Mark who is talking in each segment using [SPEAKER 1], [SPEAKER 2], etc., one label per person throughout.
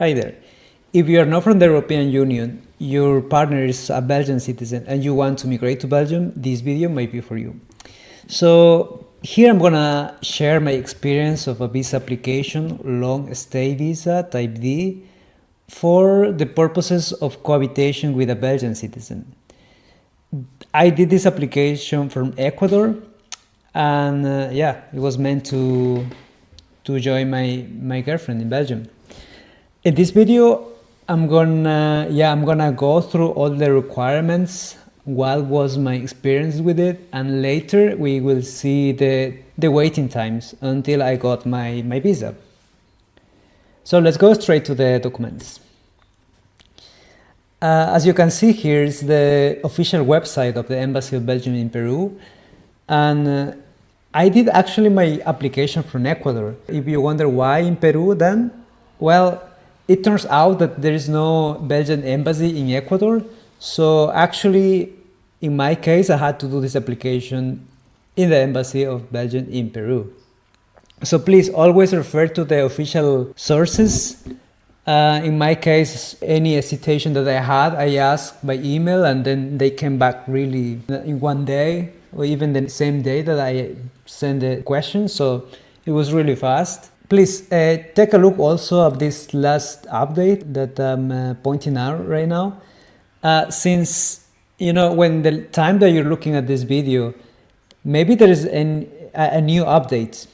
[SPEAKER 1] Hi there. If you are not from the European Union, your partner is a Belgian citizen, and you want to migrate to Belgium, this video might be for you. So here I'm gonna share my experience of a visa application, long stay visa type D, for the purposes of cohabitation with a Belgian citizen. I did this application from Ecuador, and it was meant to join my girlfriend in Belgium. In this video, I'm gonna go through all the requirements, what was my experience with it, and later we will see the waiting times until I got my visa. So let's go straight to the documents. As you can see, here is the official website of the Embassy of Belgium in Peru, and I did actually my application from Ecuador. If you wonder why in Peru then, well, it turns out that there is no Belgian embassy in Ecuador, so actually in my case I had to do this application in the Embassy of Belgium in Peru. So please always refer to the official sources. In my case, any hesitation that I had, I asked by email, and then they came back really in one day, or even the same day that I sent the question, so it was really fast. Please take a look also of this last update that I'm pointing out right now. Since, when the time that you're looking at this video, maybe there is a new update.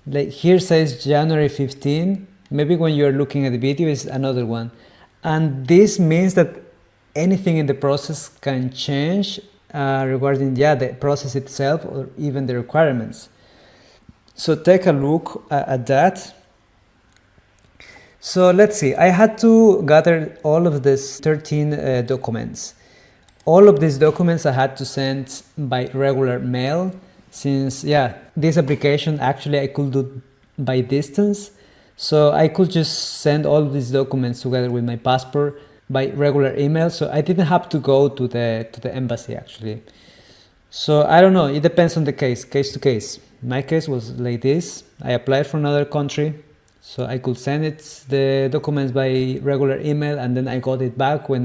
[SPEAKER 1] Like here says January 15, maybe when you're looking at the video is another one. And this means that anything in the process can change regarding the process itself or even the requirements. So take a look at that. So let's see, I had to gather all of these 13 documents. All of these documents I had to send by regular mail, since this application actually I could do by distance. So I could just send all of these documents together with my passport by regular email. So I didn't have to go to the embassy actually. So I don't know, it depends on the case to case. My case was like this. I applied for another country, so I could send the documents by regular email, and then I got it back when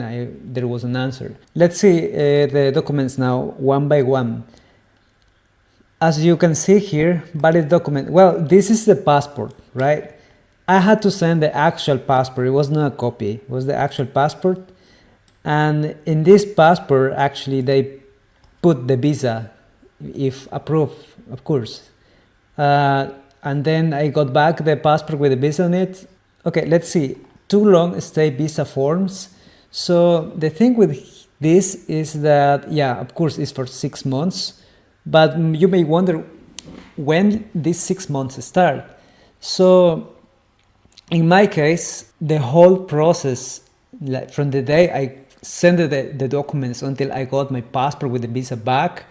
[SPEAKER 1] there was an answer. Let's see the documents now one by one. As you can see here, valid document. Well, this is the passport, right? I had to send the actual passport. It was not a copy, it was the actual passport. And in this passport, actually, they put the visa, if approved, of course. And then I got back the passport with the visa on it. Okay, let's see, 2 long stay visa forms. So the thing with this is that, of course, it's for 6 months, but you may wonder when these 6 months start. So in my case, the whole process, like from the day I sent the documents until I got my passport with the visa back,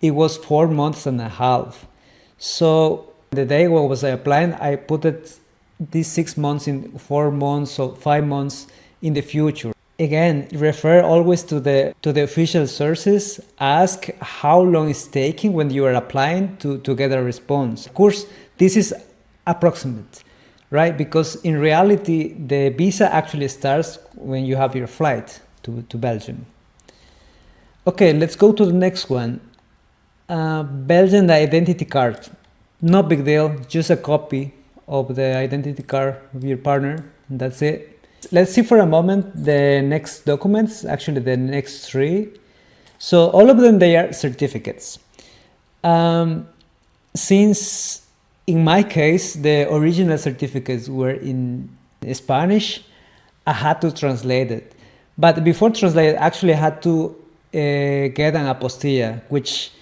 [SPEAKER 1] it was 4 months and a half. So the day when was I applying, I put these 6 months in 4 months, so 5 months in the future. Again, refer always to the official sources. Ask how long it's taking when you are applying to get a response. Of course, this is approximate, right? Because in reality, the visa actually starts when you have your flight to Belgium. Okay, let's go to the next one. Belgian identity card. No big deal, just a copy of the identity card of your partner. That's it. Let's see for a moment the next documents, actually the next 3. So all of them, they are certificates. Since in my case, the original certificates were in Spanish, I had to translate it. But before translate, actually I had to get an apostilla, which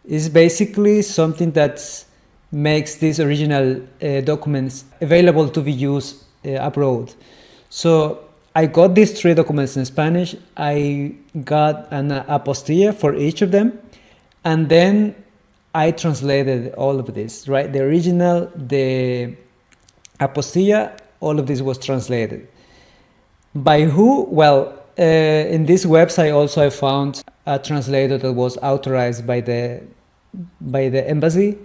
[SPEAKER 1] is basically something that makes these original documents available to be used abroad. So I got these 3 documents in Spanish. I got an apostilla for each of them, and then I translated all of this, right? The original, the apostilla, all of this was translated. By who? Well, in this website also I found a translator that was authorized by the embassy.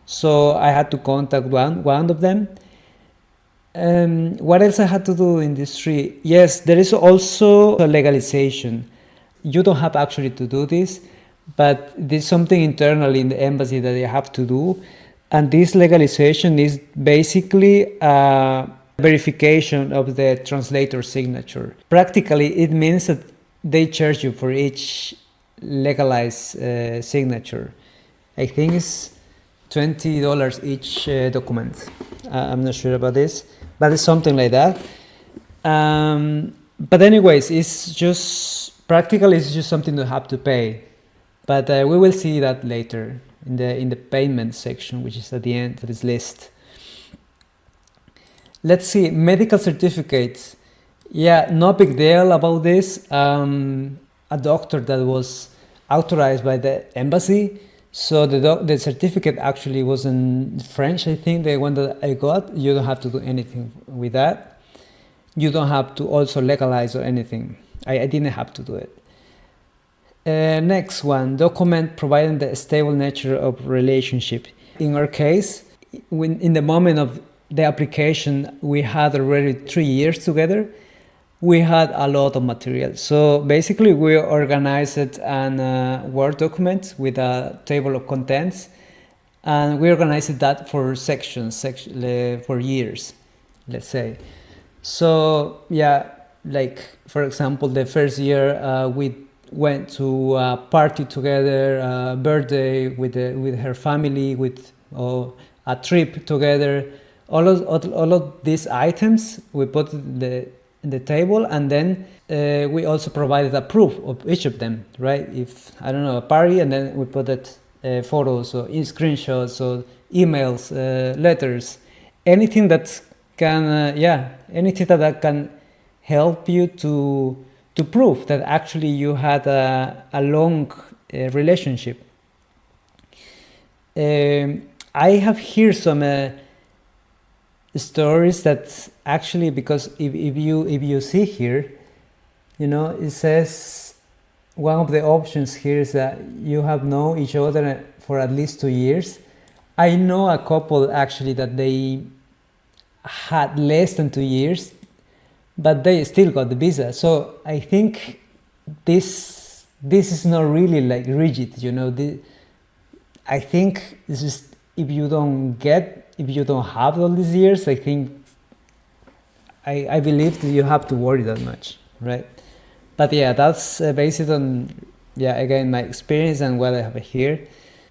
[SPEAKER 1] So I had to contact one of them. What else I had to do in this tree? Yes, there is also a legalization. You don't have actually to do this, but there's something internally in the embassy that you have to do. And this legalization is basically a verification of the translator signature. Practically, it means that they charge you for each legalized signature. I think it's $20 each document. I'm not sure about this, but it's something like that. But anyways, it's just practically it's just something you have to pay. But we will see that later in the payment section, which is at the end of this list. Let's see, medical certificates. Yeah, no big deal about this. A doctor that was authorized by the embassy. So the certificate actually was in French, I think, the one that I got. You don't have to do anything with that. You don't have to also legalize or anything. I didn't have to do it. Next one, document providing the stable nature of relationship. In our case, when in the moment of the application, we had already 3 years together. We had a lot of material. So basically we organized an Word document with a table of contents, and we organized that for sections for years, let's say. So yeah, like for example, the first year we went to a party together, a birthday with her family, with a trip together. All of these items we put the table, and then we also provided a proof of each of them, right? If I don't know, a party, and then we put it photos or in screenshots or emails, letters, anything that can anything that can help you to prove that actually you had a long relationship. I have here some stories that actually, because if you see here, you know, it says one of the options here is that you have known each other for at least 2 years. I know a couple actually that they had less than 2 years, but they still got the visa. So I think this is not really like rigid, you know. I think this is, if you don't have all these years, I think I believe that you have to worry that much, right? But yeah, that's based on again my experience and what I have here.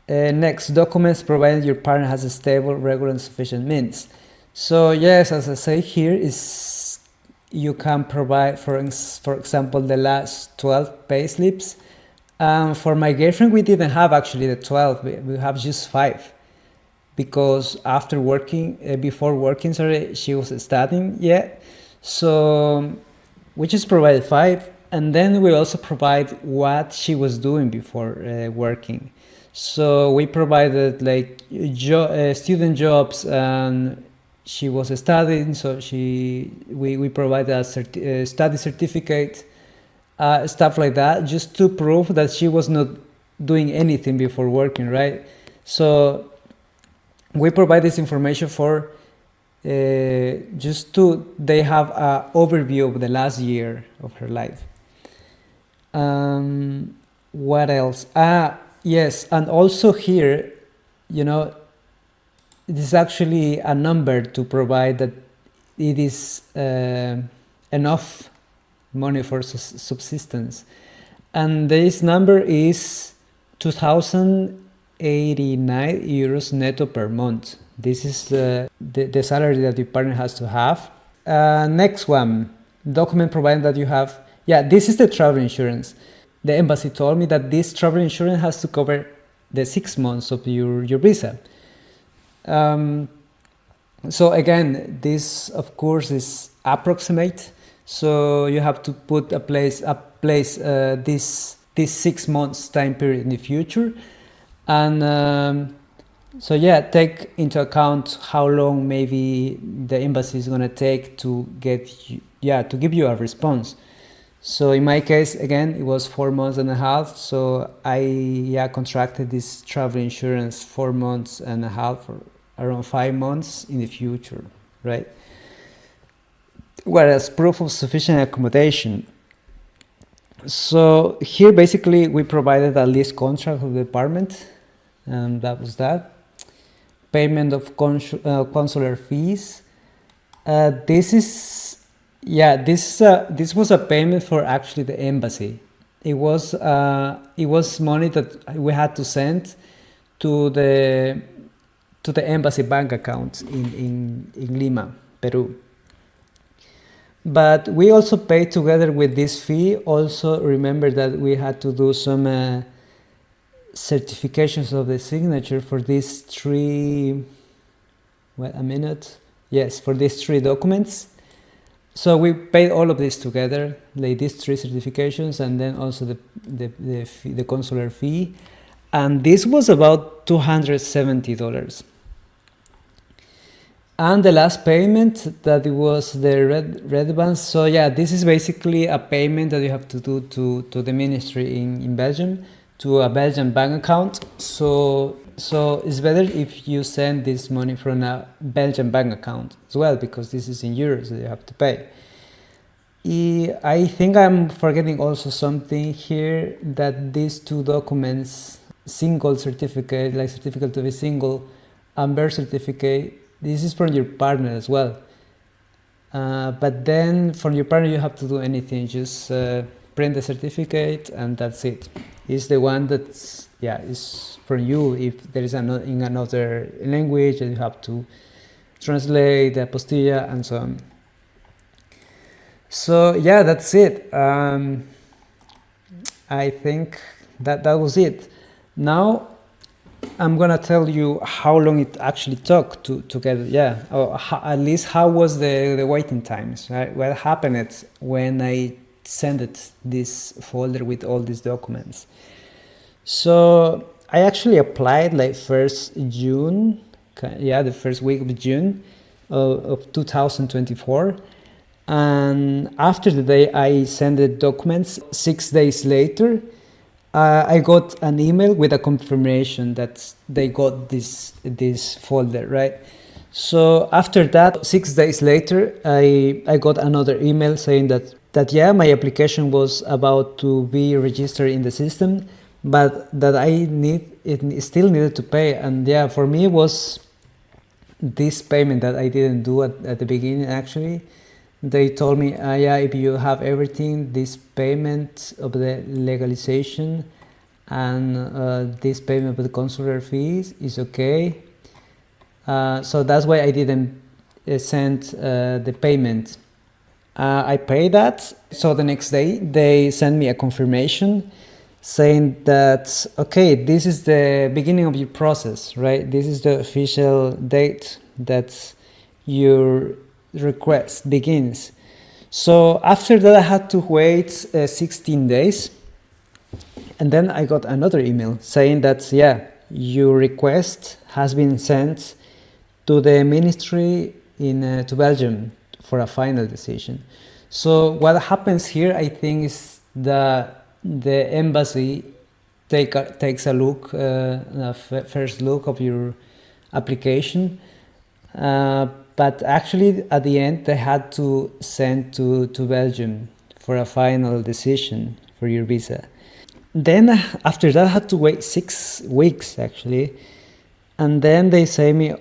[SPEAKER 1] Next, documents provided your partner has a stable, regular, and sufficient means. So yes, as I say here, is you can provide, for example, the last 12 pay slips. For my girlfriend, we didn't have actually the 12. We have just 5. Because before working, she was studying yet. So we just provided 5, and then we also provide what she was doing before working. So we provided like student jobs, and she was studying. So we provided a study certificate, stuff like that, just to prove that she was not doing anything before working, right? So we provide this information for they have an overview of the last year of her life. What else? Yes, and also here, you know, it is actually a number to provide that it is enough money for subsistence, and this number is 2,089 euros netto per month. This is the salary that your partner has to have. Next one, document providing that you have. Yeah, this is the travel insurance. The embassy told me that this travel insurance has to cover the 6 months of your visa. So again, this of course is approximate. So you have to put this 6 months time period in the future, and so yeah, take into account how long maybe the embassy is gonna take to give you a response. So in my case, again, it was 4 months and a half. So I contracted this travel insurance 4 months and a half, or around 5 months in the future, right? whereas proof of sufficient accommodation. So here basically we provided a lease contract of the apartment, and that was that. Payment of consular fees. This was a payment for actually the embassy. It was money that we had to send to the embassy bank account in Lima, Peru. But we also paid together with this fee. Also remember that we had to do some certifications of the signature for these three. Wait a minute. Yes, for these three documents. So we paid all of this together, like these three certifications, and then also the consular fee, and this was about $270. And the last payment, that was the red advance. So yeah, this is basically a payment that you have to do to the ministry in Belgium, to a Belgian bank account. So it's better if you send this money from a Belgian bank account as well, because this is in euros that you have to pay. I think I'm forgetting also something here, that these two documents, single certificate, like certificate to be single, and birth certificate, this is from your partner as well. But then from your partner you have to do anything, just print the certificate and that's it. It's the one that's, is from you. If there is in another language, you have to translate the apostilla and so on. So yeah, that's it. I think that was it. Now I'm gonna tell you how long it actually took to get, or at least how was the waiting times, right? What happened when I sent this folder with all these documents. So I actually applied like 1st June, the first week of June of 2024. And after the day I sent the documents, 6 days later, I got an email with a confirmation that they got this folder, right? So after that, 6 days later, I got another email saying that my application was about to be registered in the system, but that it still needed to pay. And for me it was this payment that I didn't do at the beginning. Actually, they told me, if you have everything, this payment of the legalization and this payment of the consular fees is okay. So that's why I didn't send the payment. I paid that. So the next day they sent me a confirmation saying that, okay, this is the beginning of your process, right? This is the official date that your request begins. So after that I had to wait 16 days, and then I got another email saying that your request has been sent to the ministry to Belgium for a final decision. So what happens here, I think, is the embassy takes a look, first look of your application, but actually at the end they had to send to Belgium for a final decision for your visa. Then after that I had to wait 6 weeks actually, and then they say me,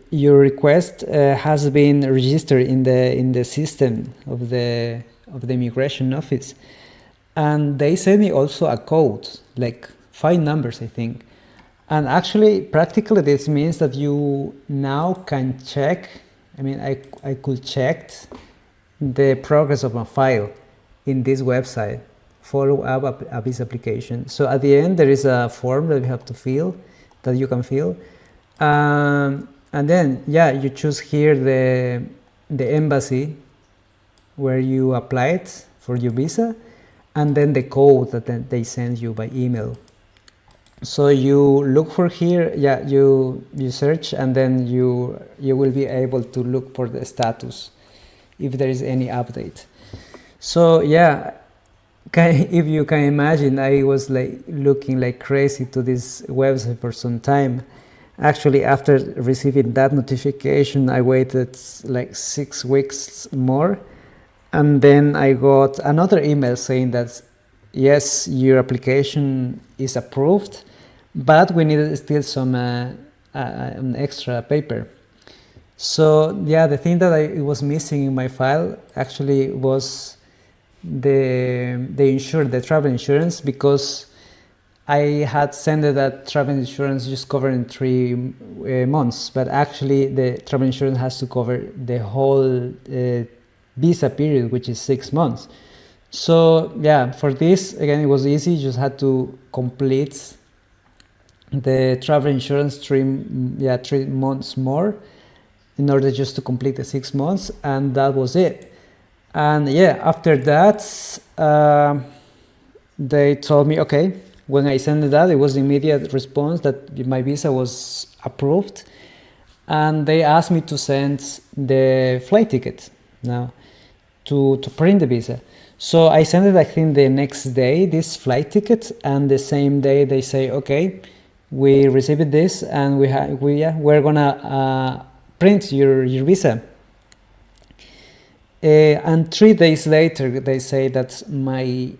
[SPEAKER 1] your request has been registered in the system of the immigration office, and they sent me also a code, like 5 numbers I think. And actually practically this means that you now can check, I could check the progress of my file in this website, follow up a visa application. So at the end there is a form that you have to fill, that you can fill, and then you choose here the embassy where you applied for your visa, and then the code that they send you by email. So you look for here, you search, and then you will be able to look for the status if there is any update. So if you can imagine, I was like looking like crazy to this website for some time, Actually, after receiving that notification, I waited like 6 weeks more, and then I got another email saying that yes, your application is approved, but we need still some an extra paper. So yeah, the thing that it was missing in my file actually was the travel insurance, because I had sent that travel insurance just covering 3 months, but actually the travel insurance has to cover the whole visa period, which is 6 months. So yeah, for this, again, it was easy. You just had to complete the travel insurance 3 months more in order just to complete the 6 months, and that was it. And yeah, after that, they told me, okay, when I sent that, it was immediate response that my visa was approved, and they asked me to send the flight ticket now to print the visa. So I sent it, I think, the next day, this flight ticket, and the same day they say, okay, we received this, and we're gonna print your visa. And 3 days later, they say that my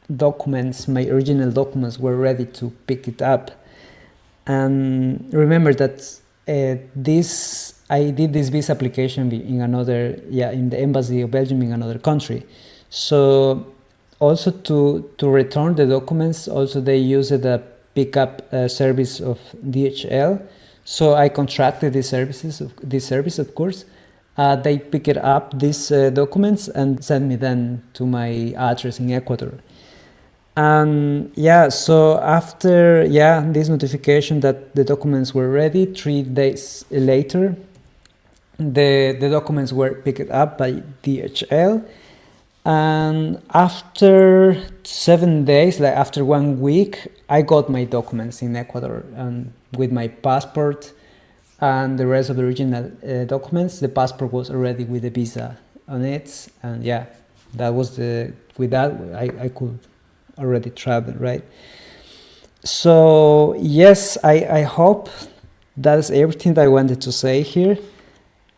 [SPEAKER 1] original documents were ready to pick it up. And remember that I did this visa application in the embassy of Belgium in another country. So also to return the documents, also they used a pickup service of DHL. So I contracted this service, of course. They pick it up, these documents, and send me then to my address in Ecuador. And yeah, so after this notification that the documents were ready, 3 days later, the documents were picked up by DHL. And after 7 days, like after 1 week, I got my documents in Ecuador, and with my passport and the rest of the original documents. The passport was already with the visa on it, and yeah, that was with that I could already travel, right? So yes, I hope that's everything that I wanted to say here.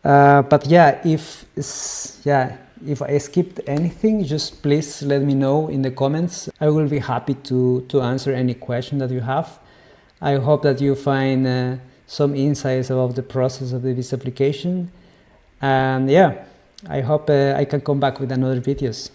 [SPEAKER 1] But yeah, if I skipped anything, just please let me know in the comments. I will be happy to answer any question that you have. I hope that you find some insights about the process of the visa application. And yeah, I hope I can come back with another videos.